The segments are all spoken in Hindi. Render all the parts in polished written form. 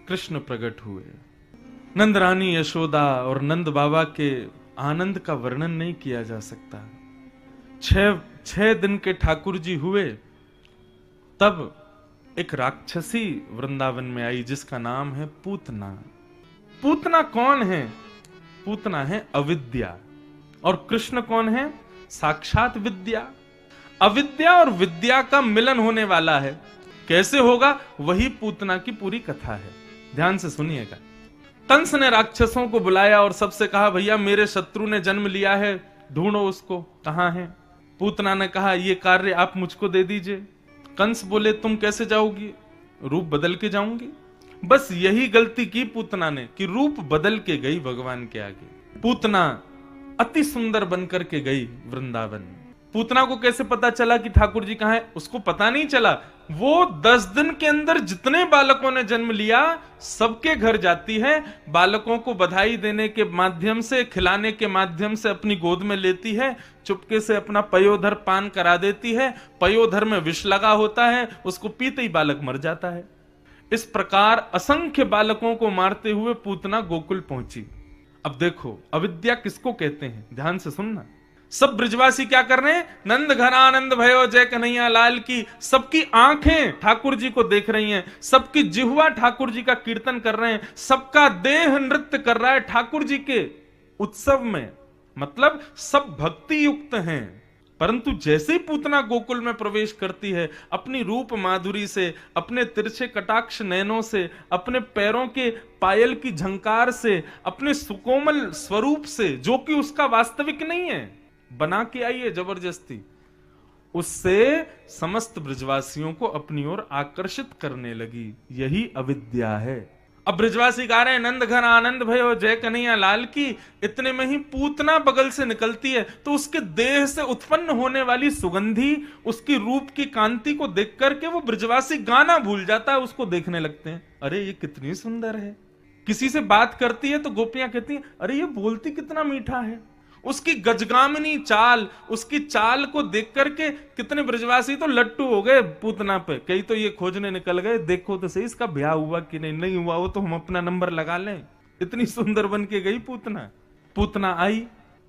कृष्ण प्रकट हुए। नंद रानी यशोदा और नंद बाबा के आनंद का वर्णन नहीं किया जा सकता। छह दिन के ठाकुर जी हुए, तब एक राक्षसी वृंदावन में आई जिसका नाम है पूतना। पूतना कौन है? पूतना है अविद्या, और कृष्ण कौन है? साक्षात विद्या। अविद्या और विद्या का मिलन होने वाला है। कैसे होगा? वही पूतना की पूरी कथा है। ध्यान से सुनिएगा। कंस ने राक्षसों को बुलाया और सबसे कहा, भैया मेरे शत्रु ने जन्म लिया है, ढूंढो उसको, कहां है? पूतना ने कहा, ये कार्य आप मुझको दे दीजिए। कंस बोले, तुम कैसे जाओगी? रूप बदल के जाऊंगी। बस यही गलती की पूतना ने कि रूप बदल के गई भगवान के आगे। पूतना अति सुंदर बनकर के गई वृंदावन। पूतना को कैसे पता चला कि ठाकुर जी कहां है? उसको पता नहीं चला। वो 10 दिन के अंदर जितने बालकों ने जन्म लिया सबके घर जाती है, बालकों को बधाई देने के माध्यम से, खिलाने के माध्यम से अपनी गोद में लेती है, चुपके से अपना पयोधर पान करा देती है। पयोधर में विष लगा होता है, उसको पीते ही बालक मर जाता है। इस प्रकार असंख्य बालकों को मारते हुए पूतना गोकुल पहुंची। अब देखो अविद्या किसको कहते हैं, ध्यान से सुनना। सब ब्रजवासी क्या कर रहे हैं? नंद घन आनंद भयो जय कन्हैया लाल की। सबकी आंखें ठाकुर जी को देख रही हैं, सबकी जिह्वा ठाकुर जी का कीर्तन कर रहे हैं, सबका देह नृत्य कर रहा है ठाकुर जी के उत्सव में। मतलब सब भक्ति युक्त हैं। परंतु जैसे ही पूतना गोकुल में प्रवेश करती है, अपनी रूप माधुरी से, अपने तिरछे कटाक्ष नयनों से, अपने पैरों के पायल की झंकार से, अपने सुकोमल स्वरूप से, जो कि उसका वास्तविक नहीं है, बना के आई है जबरदस्ती, उससे समस्त ब्रजवासियों को अपनी ओर आकर्षित करने लगी। यही अविद्या है। अब ब्रजवासी गा रहे हैं, नंद घन आनंद भयो जय कन्हैया लाल की। इतने में ही पूतना बगल से निकलती है, तो उसके देह से उत्पन्न होने वाली सुगंधी, उसकी रूप की कांति को देख करके वो ब्रजवासी गाना भूल जाता है, उसको देखने लगते हैं। अरे ये कितनी सुंदर है। किसी से बात करती है तो गोपियां कहती हैं, अरे ये बोलती कितना मीठा है। उसकी गजगामिनी चाल, उसकी चाल को देख करके कितने ब्रजवासी तो लट्टू हो गए पूतना पे। कई तो ये खोजने निकल गए, देखो तो सही इसका ब्याह हुआ कि नहीं, नहीं हुआ हो तो हम अपना नंबर लगा लें। इतनी सुंदर बन के गई पूतना। पूतना आई,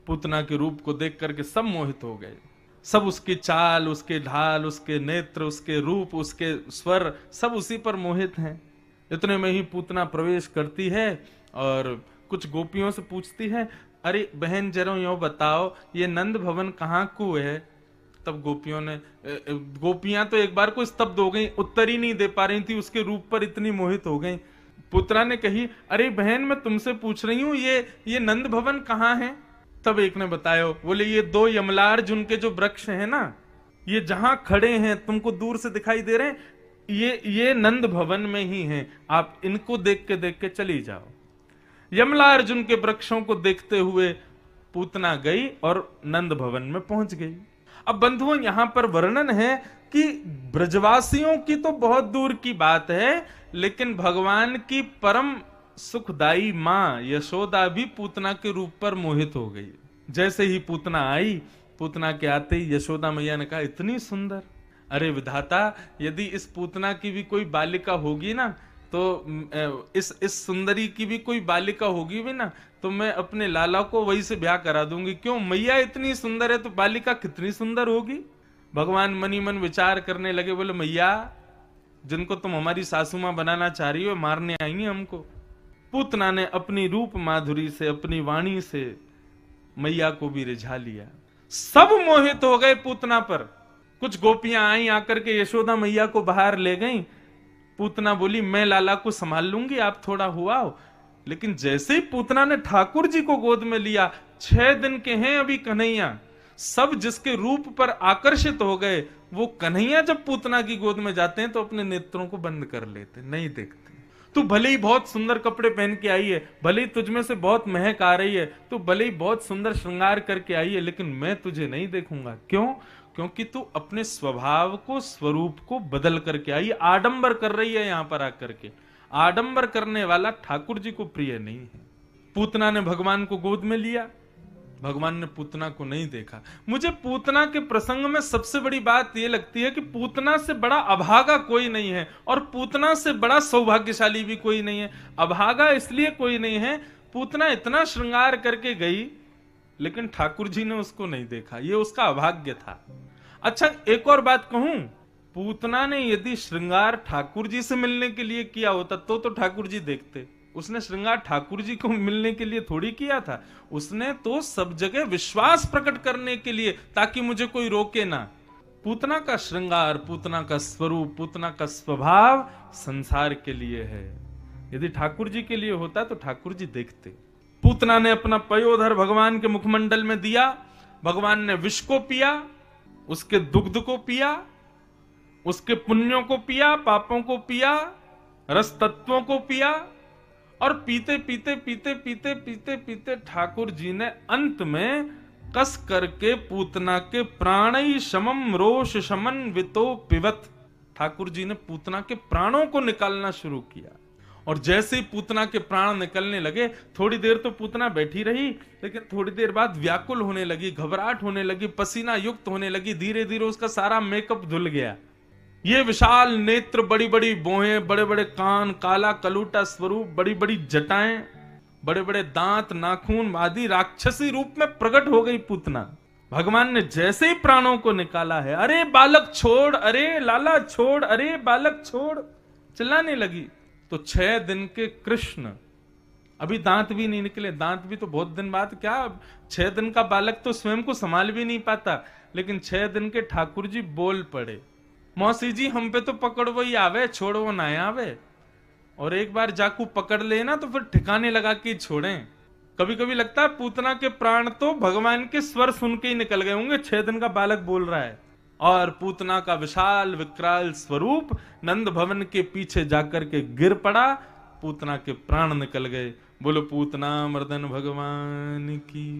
पूतना के रूप को देख करके सब मोहित हो गए। सब उसकी चाल, उसके ढाल, उसके नेत्र, उसके रूप, उसके स्वर, सब उसी पर मोहित हैं। इतने में ही पूतना प्रवेश करती है और कुछ गोपियों से पूछती है, अरे बहन जरा यो बताओ ये नंद भवन कहाँ को है? तब गोपियां तो एक बार को स्तब्ध हो गई, उत्तर ही नहीं दे पा रही थी, उसके रूप पर इतनी मोहित हो गई। पुत्रा ने कही, अरे बहन मैं तुमसे पूछ रही हूँ ये नंद भवन कहाँ है? तब एक ने बताया, बोले ये 2 यमलार्जुन के जो वृक्ष है ना, ये जहां खड़े हैं तुमको दूर से दिखाई दे रहे हैं, ये नंद भवन में ही हैं। आप इनको देख के चली जाओ। यमलार्जुन के वृक्षों को देखते हुए पूतना गई और नंद भवन में पहुंच गई। अब बंधुओं यहां पर वर्णन है कि ब्रजवासियों की तो बहुत दूर की बात है, लेकिन भगवान की परम सुखदाई मां यशोदा भी पूतना के रूप पर मोहित हो गई। जैसे ही पूतना आई, पूतना के आते ही यशोदा मैया ने कहा, इतनी सुंदर। अरे विधाता, यदि इस पूतना की भी कोई बालिका होगी ना, तो इस सुंदरी की भी कोई बालिका होगी भी ना, तो मैं अपने लाला को वही से ब्याह करा दूंगी। क्यों? मैया इतनी सुंदर है तो बालिका कितनी सुंदर होगी। भगवान मनी मन विचार करने लगे, बोले मैया जिनको तुम हमारी सासू मां बनाना चाह रही हो मारने आई हैं हमको। पूतना ने अपनी रूप माधुरी से, अपनी वाणी से मैया को भी रिझा लिया। सब मोहित हो गए पूतना पर। कुछ गोपियां आई, आकर के यशोदा मैया को बाहर ले गईं। पूतना बोली, मैं लाला को संभाल लूंगी, आप थोड़ा हुआ हो। लेकिन जैसे ही पूतना ने ठाकुर जी को गोद में लिया, 6 दिन के हैं अभी कन्हैया, सब जिसके रूप पर आकर्षित हो गए, वो कन्हैया जब पूतना की गोद में जाते हैं तो अपने नेत्रों को बंद कर लेते, नहीं देखते। तू भले ही बहुत सुंदर कपड़े पहन के आई है, भले ही तुझमें से बहुत महक आ रही है, तू भले ही बहुत सुंदर श्रृंगार करके आई है, लेकिन मैं तुझे नहीं देखूंगा। क्यों? क्योंकि तू अपने स्वभाव को, स्वरूप को बदल करके आई, आडंबर कर रही है। यहां पर आकर के आडंबर करने वाला ठाकुर जी को प्रिय नहीं है। पूतना ने भगवान को गोद में लिया, भगवान ने पूतना को नहीं देखा। मुझे पूतना के प्रसंग में सबसे बड़ी बात यह लगती है कि पूतना से बड़ा अभागा कोई नहीं है और पूतना से बड़ा सौभाग्यशाली भी कोई नहीं है। अभागा इसलिए कोई नहीं है, पूतना इतना श्रृंगार करके गई लेकिन ठाकुर जी ने उसको नहीं देखा, ये उसका अभाग्य था। अच्छा, एक और बात कहूं, पूतना ने यदि श्रृंगार ठाकुर जी से मिलने के लिए किया होता तो ठाकुर जी देखते। उसने श्रृंगार ठाकुर जी को मिलने के लिए थोड़ी किया था, उसने तो सब जगह विश्वास प्रकट करने के लिए, ताकि मुझे कोई रोके ना। पूतना का श्रृंगार, पूतना का स्वरूप, पूतना का स्वभाव संसार के लिए है। यदि ठाकुर जी के लिए होता तो ठाकुर जी देखते। पूतना ने अपना पयोधर भगवान के मुखमंडल में दिया, भगवान ने विष को पिया, उसके दुग्ध को पिया, उसके पुण्यों को पिया, पापों को पिया, रस तत्वों को पिया, और पीते पीते पीते पीते पीते पीते ठाकुर जी ने अंत में कस करके पूतना के प्राणई शमम रोष शमन वितो पिबत, ठाकुर जी ने पूतना के प्राणों को निकालना शुरू किया। और जैसे ही पूतना के प्राण निकलने लगे, थोड़ी देर तो पूतना बैठी रही, लेकिन थोड़ी देर बाद व्याकुल होने लगी, घबराहट होने लगी, पसीना युक्त होने लगी, धीरे धीरे उसका सारा मेकअप धुल गया। ये विशाल नेत्र, बड़ी बड़ी भौहें, बड़े बड़े कान, काला कलूटा स्वरूप, बड़ी बड़ी जटाएं, बड़े बड़े दांत, नाखून आदि राक्षसी रूप में प्रकट हो गई पूतना। भगवान ने जैसे ही प्राणों को निकाला है, अरे बालक छोड़, अरे लाला छोड़, अरे बालक छोड़, चिल्लाने लगी। तो 6 दिन के कृष्ण, अभी दांत भी नहीं निकले, दांत भी तो बहुत दिन बाद, क्या 6 दिन का बालक तो स्वयं को संभाल भी नहीं पाता, लेकिन 6 दिन के ठाकुर जी बोल पड़े, मौसी जी हम पे तो पकड़ वो ही आवे, छोड़ वो ना आवे। और एक बार जाकू पकड़ लेना तो फिर ठिकाने लगा के छोड़ें। कभी कभी लगता है पूतना के प्राण तो भगवान के स्वर सुन के ही निकल गए होंगे, 6 दिन का बालक बोल रहा है। और पूतना का विशाल विकराल स्वरूप नंद भवन के पीछे जाकर के गिर पड़ा, पूतना के प्राण निकल गए। बोलो पूतना मर्दन भगवान की।